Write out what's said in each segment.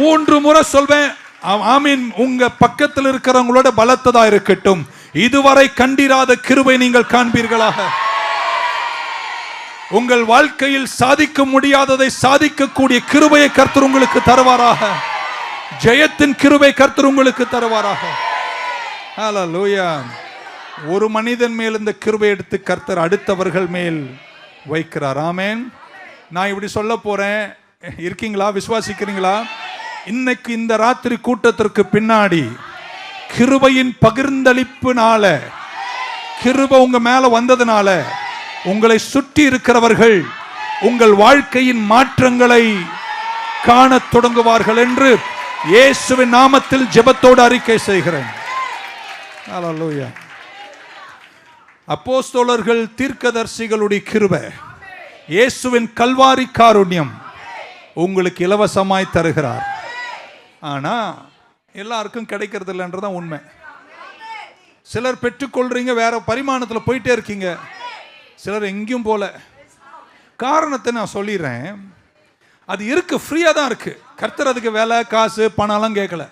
3 முறை சொல்வேன். ஆமீன். உங்க பக்கத்தில் இருக்கிறவங்களோட பலத்ததா இருக்கட்டும். இதுவரை கண்டிராத கிருபை நீங்கள் காண்பீர்களாக. உங்கள் வாழ்க்கையில் சாதிக்க முடியாததை சாதிக்கக்கூடிய கிருபையை கர்த்தர் உங்களுக்கு தருவாராக. ஜெயத்தின் கிருபை கர்த்தர் உங்களுக்கு தருவாராக. ஹல்லேலூயா. ஒரு மனிதன் மேல் இந்த கிருபை எடுத்து கர்த்தர் அடுத்தவர்கள் மேல் வைக்கிறார். ஆமென். நான் இப்படி சொல்ல போறேன். இருக்கீங்களா? விசுவாசிக்கிறீங்களா? இன்னைக்கு இந்த ராத்திரி கூட்டத்திற்கு பின்னாடி கிருபையின் பகிர்ந்தளிப்புனால, கிருபை உங்க மேல வந்ததுனால உங்களை சுற்றி இருக்கிறவர்கள் உங்கள் வாழ்க்கையின் மாற்றங்களை காண தொடங்குவார்கள் என்று இயேசுவின் நாமத்தில் ஜெபத்தோடு அறிக்கை செய்கிறேன். ஹல்லேலூயா. அப்போஸ்தலர்கள், தீர்க்கதரிசிகளுடைய கிருபை, இயேசுவின் கல்வாரி காருண்யம் உங்களுக்கு இலவசமாய் தருகிறார். ஆனா எல்லாருக்கும் கிடைக்கிறது இல்லைன்றதான் உண்மை. சிலர் பெற்றுக்கொள்றீங்க, வேற பரிமாணத்தில் போயிட்டே இருக்கீங்க. சிலர் எங்கேயும் போல. காரணத்தை நான் சொல்லிடுறேன். அது இருக்கு, ஃப்ரீயா தான் இருக்கு. கர்த்தர் அதுக்கு வேலை, காசு, பணம்லாம் கேட்கல.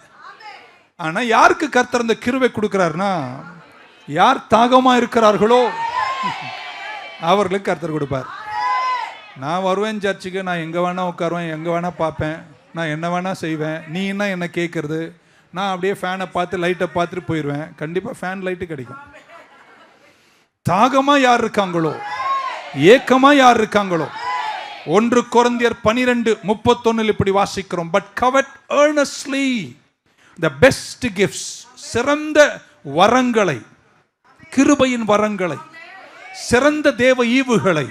ஆனா யாருக்கு கர்த்தர் அந்த கிருபை கொடுக்கிறாருன்னா, யார் தாகமா இருக்கிறார்களோ அவர்களுக்கு கர்த்தர் கொடுப்பார். நான் வருவேன் சர்ச்சுக்கு, நான் எங்கே வேணால் உட்காருவேன், எங்கே வேணால் பார்ப்பேன், நான் என்ன வேணால் செய்வேன், நீ என்ன கேட்குறது, நான் அப்படியே ஃபேனை பார்த்து லைட்டை பார்த்துட்டு போயிடுவேன். கண்டிப்பாக ஃபேன் லைட்டு கிடைக்கும். தாகமாக யார் இருக்காங்களோ, ஏக்கமாக யார் இருக்காங்களோ, 1 கொரிந்தியர் 12:31 இப்படி வாசிக்கிறோம். But covet earnestly the best gifts, சிறந்த வரங்களை, கிருபையின் வரங்களை, சிறந்த தேவ ஈவுகளை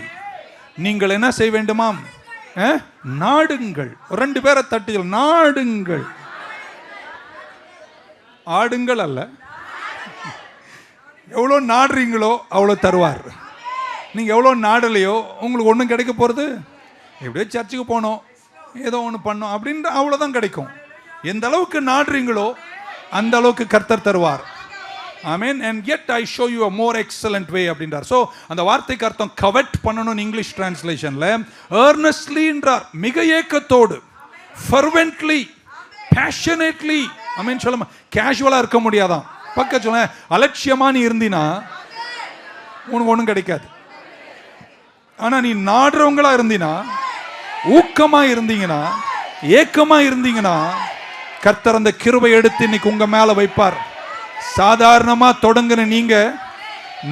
நீங்கள் என்ன செய்ய வேண்டுமாம்? நாடுங்கள். 2 பேரை தட்டுகள். நாடுங்கள். ஆடுங்கள் அல்ல. எவ்வளோ நாடுறீங்களோ அவ்வளோ தருவார். நீங்கள் எவ்வளோ நாடலையோ உங்களுக்கு ஒன்றும் கிடைக்க போகிறது. எப்படியோ சர்ச்சுக்கு போனோம், ஏதோ ஒன்று பண்ணோம் அப்படின்ற அவ்வளோதான் கிடைக்கும். எந்த அளவுக்கு நாடுறீங்களோ அந்த அளவுக்கு கர்த்தர் தருவார். ஆமென். and yet I show you a more excellent way அப்படின்றார். ஸோ அந்த வார்த்தைக்கு அர்த்தம் கவெட் பண்ணணும். இங்கிலீஷ் டிரான்ஸ்லேஷன்ல earnestly என்றார். மிக ஏக்கத்தோடு, fervently, passionately. ஆமென். சொல்லுமா, கேஷுவலா இருக்க முடியாதான். பக்க சொல்ல, அலட்சியமா நீ இருந்தினா உனக்கு ஒன்றும் கிடைக்காது. ஆனா நீ நாடுறவங்களா இருந்தினா, ஊக்கமா இருந்தீங்கன்னா, ஏக்கமா இருந்தீங்கன்னா, கர்த்தர் அந்த கிருபை எடுத்து இன்னைக்கு உங்க மேல வைப்பார். சாதாரணமா தொடங்குன நீங்க,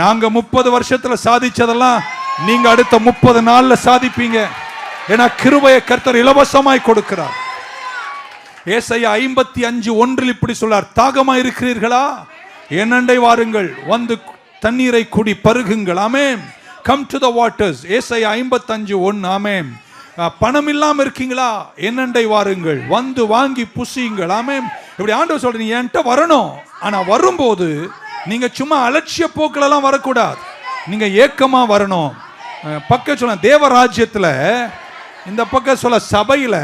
நாங்க 30 வருஷத்துல சாதிச்சதெல்லாம் நீங்க அடுத்த 30 நாள்ல சாதிப்பீங்க. ஏன்னா கிருபையை கர்த்தர் இலவசமாய் கொடுக்கிறார். ஏசாயா 55:1 இப்படி சொல்றார். தாகமா இருக்கிறீர்களா, என்னண்டை வாருங்கள், வந்து தண்ணீரை குடி பருகுங்கள். ஆமென். Come to the waters. ஏசாயா 55:1. ஆமென். பணம் இல்லாம இருக்கீங்களா, என்னண்டை வாருங்கள், வந்து வாங்கி புசியுங்கள். ஆமென். இப்படி ஆண்டவர் சொல்றீங்க, என்கிட்ட வரணும். ஆனா வரும்போது நீங்க சும்மா அலட்சிய போக்கிலெல்லாம் வரக்கூடாது. நீங்க ஏக்கமா வரணும். பக்கம் சொல்ல, தேவராஜ்யத்துல, இந்த பக்கம் சொல்ல, சபையில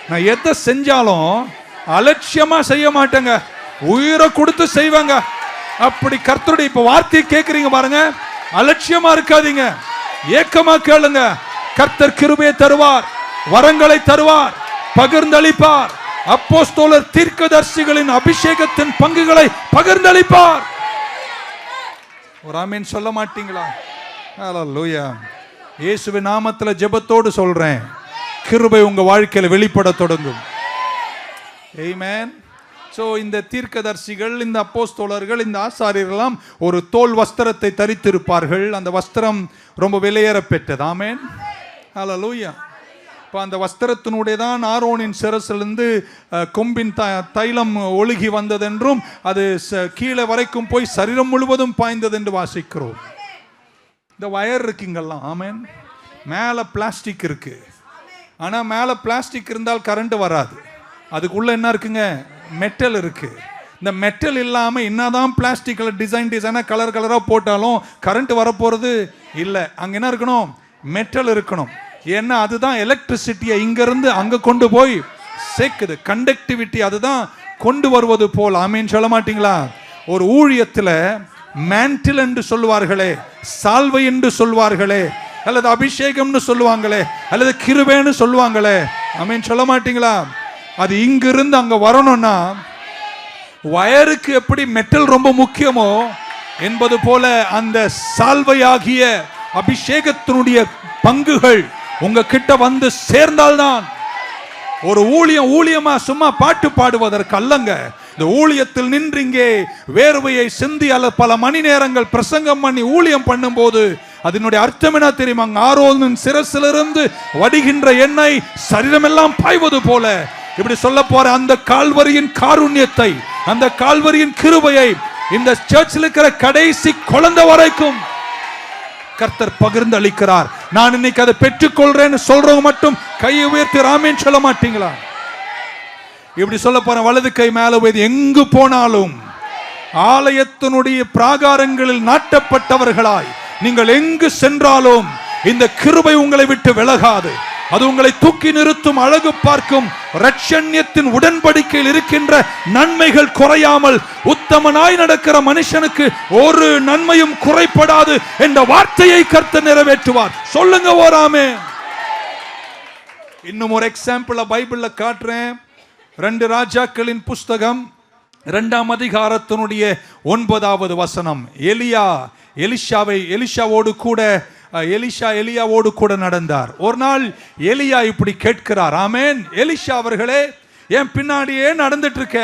நான் எதை செஞ்சாலும் அலட்சியமா செய்ய மாட்டேங்க, உயிரை கொடுத்து செய்வாங்க. அப்படி கர்த்தருடைய இப்ப வார்த்தையை கேட்கறீங்க பாருங்க, அலட்சியமா இருக்காதீங்க, ஏக்கமா கேளுங்க. கர்த்தர் கிருபையை தருவார், வரங்களை தருவார், பகிர்ந்தளிப்பார். அப்போஸ்தலர், தீர்க்கதரிசிகளின் அபிஷேகத்தின் பங்குகளை பகிர்ந்தளிப்பார். ஒரு ஆமென் சொல்ல மாட்டீங்களா? ஹல்லேலூயா. இயேசுவின் நாமத்தில் ஜெபத்தோடு சொல்றேன், கிருபை உங்க வாழ்க்கையில வெளிப்பட தொடங்கும். ஆமென். சோ இந்த தீர்க்கதரிசிகள், இந்த அப்போஸ்தலர்கள், இந்த ஆசாரியர்கள்லாம் ஒரு தோல் வஸ்திரத்தை தரித்திருப்பார்கள். அந்த வஸ்திரம் ரொம்ப விலையேற பெற்றது. ஆமென். ஹல்லேலூயா. இப்போ அந்த வஸ்திரத்தினுடைய தான் ஆரோனின் சிரசிலிருந்து கொம்பின் தைலம் ஒழுகி வந்ததென்றும், அது கீழே வரைக்கும் போய் சரீரம் முழுவதும் பாய்ந்தது என்று வாசிக்கிறோம். இந்த வயர் இருக்குங்கெல்லாம். ஆமென். மேலே பிளாஸ்டிக் இருக்கு. ஆனால் மேலே பிளாஸ்டிக் இருந்தால் கரண்ட் வராது. அதுக்குள்ள என்ன இருக்குங்க? மெட்டல் இருக்கு. இந்த மெட்டல் இல்லாமல் என்னதான் பிளாஸ்டிக்கில் டிசைனாக கலர் கலராக போட்டாலும் கரண்ட் வரப்போகிறது இல்லை. அங்கே என்ன இருக்கணும்? மெட்டல் இருக்கணும். ஏன்னா அதுதான் எலக்ட்ரிசிட்டியை இங்கிருந்து அங்கே கொண்டு போய் சேர்க்குது. கண்டக்டிவிட்டி அதுதான் கொண்டு வருவது போல். ஆமீன் சொல்ல மாட்டீங்களா? ஒரு ஊழியத்தில் மேண்டில் என்று சொல்வார்களே, சால்வை என்று சொல்வார்களே, அல்லது அபிஷேகம்னு சொல்லுவாங்களே, அல்லது கிருபைன்னு சொல்லுவாங்களே, ஆமீன் சொல்ல மாட்டீங்களா? அது இங்கிருந்து அங்க வரணும்னா வயருக்கு எப்படி மெட்டல் ரொம்ப முக்கியமோ என்பது போல அந்த சால்வையாகிய அபிஷேகத்தினுடைய பங்குகள் உங்க கிட்ட வந்து சேர்ந்தால்தான் ஒரு ஊழியமா சும்மா பாட்டு பாடுவதற்கு அல்லங்க. இந்த ஊழியத்தில் நின்றீங்கே வேர்வையை சிந்தி அல்ல பல மணி நேரங்கள் பிரசங்கம் பண்ணி ஊழியம் பண்ணும் போது அதனுடைய அர்த்தம் என்ன தெரியுமா? ஆரோனின் சிரசிலிருந்து வடிகின்ற எண்ணெய் சரீரமெல்லாம் பாய்வது போல இப்படி சொல்ல போற அந்த கால்வரியின் காருண்யத்தை, அந்த கால்வரியின் கிருபையை இந்த சர்ச்சில் இருக்கிற கடைசி குழந்தை வரைக்கும் கர்த்தர் பகிர்ந்து அளிக்கிறார். நான் இன்னைக்கு அதை பெற்றுக்கொள்றேன்னு சொல்றவங்க மட்டும் கையை உயர்த்தி ஆமென் சொல்ல மாட்டீங்களா? இப்படி சொல்ல போற வலது கை மேல உயர்த்தி, எங்கு போனாலும் ஆலயத்தினுடைய பிராகாரங்களில் நாட்டப்பட்டவர்களாய் நீங்கள் எங்கு சென்றாலும் இந்த கிருபை உங்களை விட்டு விலகாது. அது உங்களை தூக்கி நிறுத்தும், அழகு பார்க்கும். இரட்சண்யத்தின் உடன்படிக்கையில் இருக்கின்ற நன்மைகள் குறையாமல் உத்தமனாய் நடக்கிற மனுஷனுக்கு ஒரு நன்மையும் குறைப்படாது என்ற வார்த்தையை கர்த்தர் நிறைவேற்றுவார். சொல்லுங்க ஓராமே. இன்னும் ஒரு எக்ஸாம்பிள் பைபிள்ல காட்டுறேன். 2 ராஜாக்களின் புஸ்தகம் 2ஆம் அதிகாரத்தினுடைய 9வது வசனம். எலியாவோடு கூட நடந்தார். ஒரு நாள் எலியா இப்படி கேட்கிறார், ஆமென், எலிஷா அவர்களே, என் பின்னாடியே நடந்துட்டு இருக்க,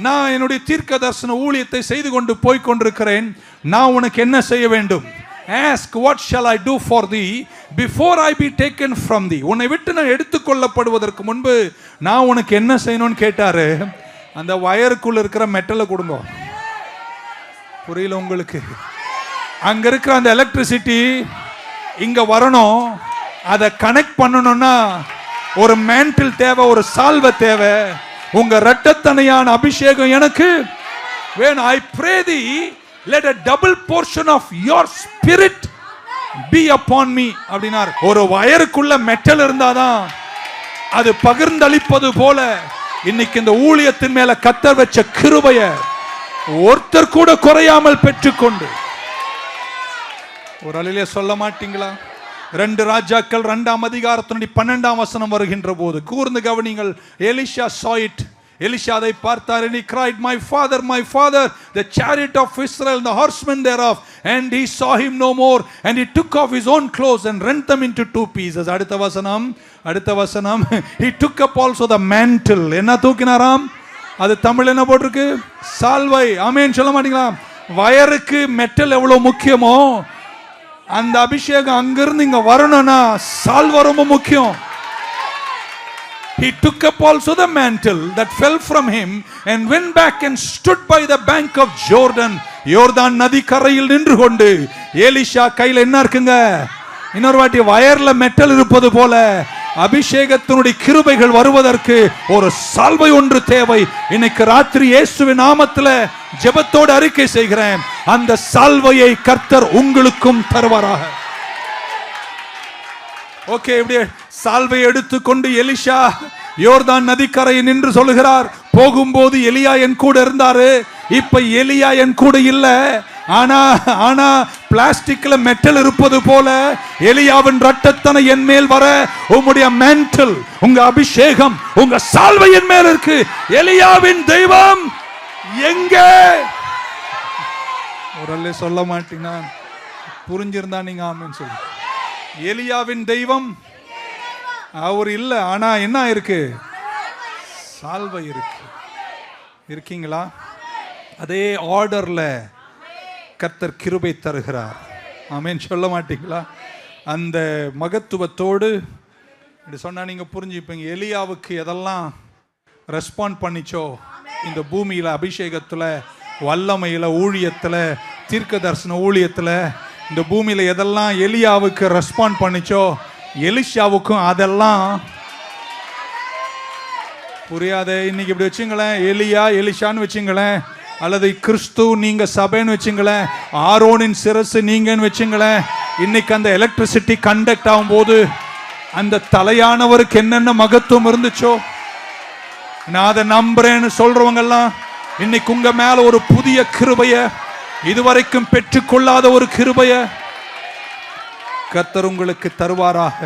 நான் என்னுடைய தீர்க்க தரிசன ஊழியத்தை செய்து கொண்டு போய் கொண்டிருக்கிறேன், நான் உனக்கு என்ன செய்ய வேண்டும்? Ask what shall I do for thee before I be taken from thee. உன்னை விட்டு நான் எடுத்துக்கொள்ளப்படுவதற்கு முன்பு நான் உனக்கு என்ன செய்யணும்னு கேட்டாரு. அந்த வயருக்குள்ள இருக்கிற மெட்டலை கொடுங்க. புரியல உங்களுக்கு? அங்க இருக்கிற அந்த எலக்ட்ரிசிட்டி இங்க வரணும். அதை கனெக்ட் பண்ணணும்னா ஒரு மேண்டில் தேவை, ஒரு சால்வை தேவை. உங்க இரட்டத்தனையான அபிஷேகம் எனக்கு வேணும். I pray thee, let a double portion of your spirit be upon me அப்படினார். ஒரு வயருக்குள்ள மெட்டல் இருந்தாதான் அது பகிர்ந்தளிப்பது போல இன்னைக்கு இந்த ஊழியத்தின் மேல கர்த்தர் வச்ச கிருபைய ஒருத்தர் கூட குறையாமல் பெற்றுக்கொண்டு ஒரு அலையிலே சொல்ல மாட்டீங்களா? 2 ராஜாக்கள் 2ஆம் அதிகாரத்தினுடைய 12ஆம் வசனம் வருகின்ற போது கூர்ந்து கவனிங்கள். Elisha saw it. எலிஷா அதை பார்த்தார். and he cried, my father, the chariot of Israel, the horsemen thereof, and he saw him no more, and he took off his own clothes and rent them into 2 pieces. அடுத்த வசனம் he took up also the mantle. என்ன தூக்கினாராம்? அது தமிழ் என்ன போட்டிருக்கு? சால்வை. ஆமென் சொல்ல மாட்டீங்களா? வயருக்கு metal எவ்வளவு முக்கியமோ அந்த அபிஷேகம் அங்கிருந்து இங்க வரணும்னா சால்வை ரொம்ப முக்கியம். He took up also the mantle that fell from him and went back and stood by the bank of Jordan. யோர்தான் நதி கரையில் நின்று கொண்டு எலிஷா கையில் என்ன இருக்குங்க? இன்னொரு வாட்டி வயர்ல மெட்டல் இருப்பது போல அபிஷேகத்தினுடைய கிருபைகள் வருவதற்கு ஒரு சால்வை ஒன்று தேவை. இன்னைக்கு ராத்திரி இயேசுவின் நாமத்தில் ஜெபத்தோடு அறிக்கை செய்கிறேன், அந்த சால்வையை கர்த்தர் உங்களுக்கும் தருவாராக. ஓகே, இப்படியே சால்வை எடுத்துக்கொண்டு எலிஷா யோர்தான் நதிக்கரையில் நின்று சொல்லுகிறார், போகும்போது எலியா என் கூட இருந்தாரு, இப்ப எலியா என் கூட இல்ல, ஆனா பிளாஸ்டிக்ல மெட்டல் இருப்பது போல எலியாவின் இரட்டத்தனை என் மேல் வர உம்முடைய மேண்டல், உங்க அபிஷேகம், உங்க சால்வை என் மேல் இருக்கு. எலியாவின் தெய்வம் எங்கே? ஒரு சொல்ல மாட்டீங்கன்னா புரிஞ்சிருந்தா நீங்க ஆமென் சொல்லுங்க. எலியாவின் தெய்வம் அவர் இல்ல, ஆனா என்ன இருக்கு? சால்வை இருக்கு. இருக்கீங்களா? அதே ஆர்டர்ல கர்த்தர் கிருபை தருகிறார். ஆமென் சொல்ல மாட்டீங்களா? அந்த மகத்துவத்தோடு இப்படி சொன்னா நீங்க புரிஞ்சுப்பீங்க. எலியாவுக்கு எதெல்லாம் ரெஸ்பாண்ட் பண்ணிச்சோ இந்த பூமியில, அபிஷேகத்துல, வல்லமையில, ஊழியத்துல, தீர்க்க தரிசன ஊழியத்துல, இந்த பூமியில எதெல்லாம் எலியாவுக்கு ரெஸ்பாண்ட் பண்ணிச்சோ எலிஷாவுக்கும் அதெல்லாம் புரியாத. இன்னைக்கு இப்படி வச்சுங்களேன், எலியா எலிஷான்னு வச்சுங்களேன், அல்லது கிறிஸ்து நீங்க சபைன்னு வச்சுங்களேன், ஆரோனின் சிரசு நீங்கன்னு வச்சுங்களேன். இன்னைக்கு அந்த எலக்ட்ரிசிட்டி கண்டக்ட் ஆகும் போது அந்த தலையானவருக்கு என்னென்ன மகத்துவம் இருந்துச்சோ, நான் அதை நம்புறேன்னு சொல்றவங்க எல்லாம் இன்னைக்கு உங்க மேல ஒரு புதிய கிருபைய, இதுவரைக்கும் பெற்றுக்கொள்ளாத ஒரு கிருபைய கர்த்தர் உங்களுக்கு தருவாராக.